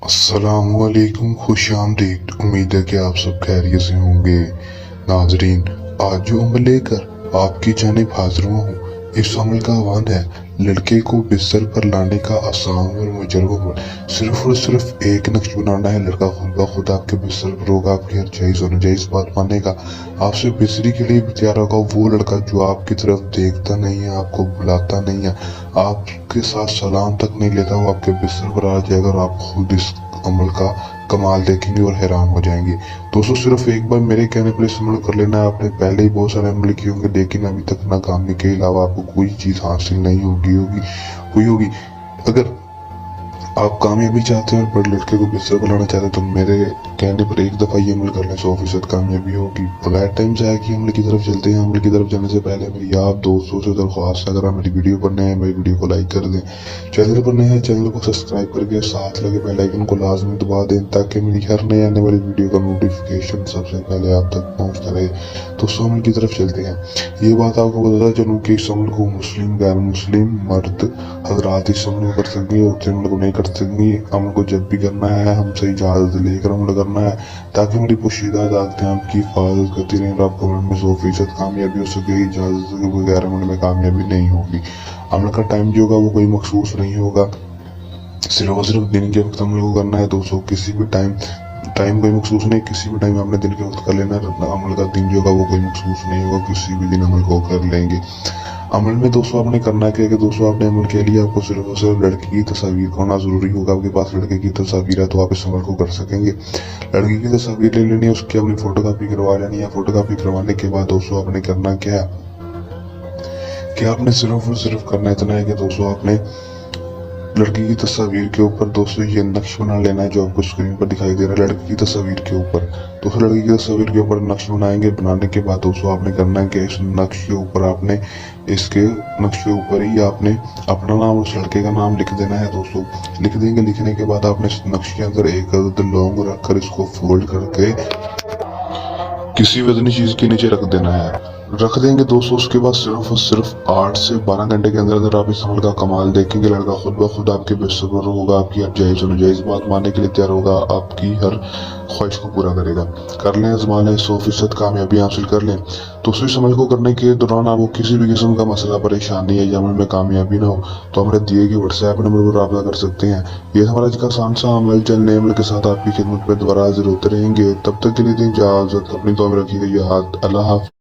अस्सलाम वालेकुम, खुश आमदीद। उम्मीद है कि आप सब खैरियत से होंगे। नाजरीन, आज जो अमल लेकर आपकी जानिब हाजिर हुआ हूँ, इस अमल का आह्वान है लड़के को बिस्तर पर लाने का आसान और मुजरब अमल। सिर्फ और सिर्फ एक नक्श बनाना है, लड़का खुद ब खुद आपके बिस्तर पर होगा, आपकी हर जायज़ और नाजायज़ बात मानेगा, आपसे बिस्तरी के लिए भी तैयार होगा। वो लड़का जो आपकी तरफ देखता नहीं है, आपको बुलाता नहीं है, आपके साथ सलाम तक नहीं लेता, वो आपके बिस्तर पर आ जाएगा और आप खुद इस अमल का कमाल देखेंगे और हैरान हो जाएंगे। दोस्तों, सिर्फ एक बार मेरे कहने पर इस अमल कर लेना है। आपने पहले ही बहुत सारे अमल किए होंगे, लेकिन अभी तक नाकामी के अलावा आपको कोई चीज़ हासिल नहीं हुई होगी। अगर आप कामयाबी चाहते हैं और बड़े लड़के को बिस्तर पर लाना चाहते हैं, तो मेरे कहने पर एक दफ़ा ये अमल कर लें, 100% कामयाबी होगी। बगैर टाइम जाए कि अमल की तरफ चलते हैं। अमल की तरफ जाने से पहले मेरी आप दोस्तों से दरख्वास्त है, अगर आप मेरी वीडियो पर नए हैं, मेरी वीडियो को लाइक कर दें। चैनल पर नए हैं, चैनल को सब्सक्राइब करके साथ लगे बेल आइकन को लाजमी दबा दें, ताकि मेरी हर नए आने वाली वीडियो का नोटिफिकेशन सबसे पहले आप तक पहुँचता रहे। दोस्तों, अमल की तरफ चलते हैं। ये बात आपको बताता चलूँ कि इस अमल को मुस्लिम, गैर मुस्लिम, मर्द हजरात इस अमल को कर सकती है, औरतें अमल को नहीं कर सकती। अमल को जब भी करना है, हमसे इजाज़त लेकर अमल करना है, ताकि हमारी पोशीदा ताकतें आपकी हिफाजत करती रहें और आपको अमल में 100% कामयाबी हो सके। इजाज़त के बगैर अमल में कामयाबी नहीं होगी। अमल का टाइम जो होगा वो कोई मखसूस नहीं होगा, सिर्फ और सिर्फ दिन के वक्त अमल को करना है। दोस्तों, किसी भी टाइम कोई मखसूस नहीं, किसी भी टाइम आपने दिन के वक्त कर लेना है। अमल का दिन जो होगा वो कोई मखसूस नहीं होगा, किसी भी दिन अमल को कर लेंगे। अमल में दोस्तों आपने करना क्या है कि दोस्तों, आपने अमल के लिए आपको सिर्फ और सिर्फ लड़की की तस्वीर का होना ज़रूरी होगा। आपके पास लड़के की तस्वीर है तो आप इस अमल को कर सकेंगे। लड़की की तस्वीर ले लेनी है, उसकी अपनी फ़ोटोकॉपी करवा लेनी है। फ़ोटोकॉपी करवाने के बाद दोस्तों आपने करना क्या है कि आपने सिर्फ और सिर्फ करना इतना है कि दोस्तों आपने लड़की की तस्वीर के ऊपर दोस्तों ये नक्श बना लेना है, जो आपको स्क्रीन पर दिखाई दे रहा है। लड़की की तस्वीर के ऊपर दोस्तों, लड़की की तस्वीर के ऊपर नक्श बनाएंगे। बनाने के बाद दोस्तों आपने करना है कि इस नक्श के ऊपर आपने इसके नक्श के ऊपर ही आपने अपना नाम, उस लड़के का नाम लिख देना है। दोस्तों, लिख देंगे। लिखने के बाद आपने इस नक्श के अंदर एक अदद लौंग रखकर इसको फोल्ड करके किसी वजनी चीज के नीचे रख देना है। रख देंगे दोस्तों। उसके बाद सिर्फ और सिर्फ 8 से 12 घंटे के अंदर अंदर आप इस अमल का कमाल देखेंगे। लड़का खुद ब खुद आपके बिस्तर पर होगा, आपकी हर जायज़ और नाजायज़ बात मानने के लिए तैयार होगा, आपकी हर ख्वाहिश को पूरा करेगा। कर लें, आजमा लें, 100% कामयाबी हासिल कर लें। दोस्तों, इस अमल को करने के दौरान आपको किसी भी किस्म का मसला, परेशानी या अमल में कामयाबी ना हो, तो हमारे दिए गए व्हाट्सएप नंबर पर रब्ता कर सकते हैं। ये हमारा आज का आसान सा अमल। चल नए अमल के साथ आपकी खिदमत पर दोबारा हाजिर होते रहेंगे। तब तक के लिए इजाज़त, अपनी दुआ में रखिएगा याद। अल्लाह हाफ़िज़।